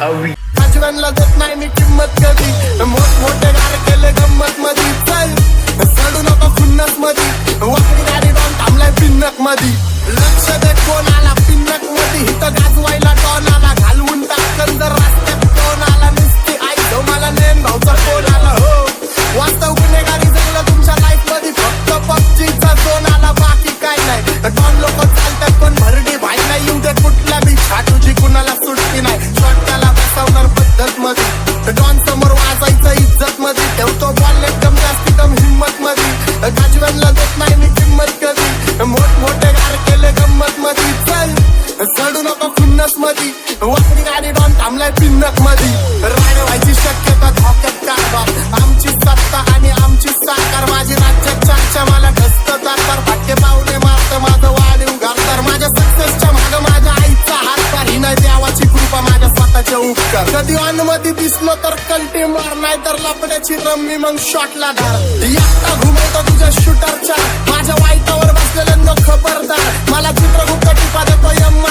आजीवनला देत नाही मी किंमत कधी, मोठमोठे गार केले गंमत मधी, चल सडू नको खुन्नस मधी, वाकडी गाडी डॉन थांबलाय पिन्नक मधी, लक्ष दे कोण आला पिन्नक मधी, इथं गाजवायला डॉन आला, घालवून टाकन जर रस्त्यात कोण आला, नुसती ऐक मला नेम भाऊचा कोण आला, हो वास्तव गुन्हेगारी जगलं तुमच्या लाईफ मध्ये, फक्त पबजीचा झोन आला बाकी काय नाही, डॉन लोक चालतात पण भरडी भाई नाही, येऊ दे कुठला बी तुझी कुणाला सुटती नाही, शॉट त्याला बसवणार पद्धत मध्ये, डॉन समोर वाजायचं इज्जत मध्ये, ठेवतो बॉल एकदम जास्त कम हिंमत मध्ये, गाजवानला देत नाही मी किंमत कधी, मोठमोठे गार केले गंमत मध्ये, चल चढू नको खुन्नस मध्ये, वाकडी गाडी डॉन थांबलाय पिन्नक मध्ये, राड व्हायची शक्यता धोक्यात कारभार, आमची सत्ता आणि आमची साकार, माझी राज्यात चर्चा मला ढसत जाणार, फाटके पावले मारत माझं वाढीव घालणार, माझ्या सक्सेसच्या माग माझ्या आईचा हातभार, ही नाही देवाची कृपा माझ्या स्वतःचे उपकार, कधी ऑन मध्ये दिसलो तर कल्टी मार, नाही तर लपड्याची रम्मी मग शॉटला धार, एकटा घुमवतो तुझ्या शूटरच्या, माझ्या वाईटावर बसलेल्यांना खबरदार, मला चित्रगुप्त टिपा देतो यम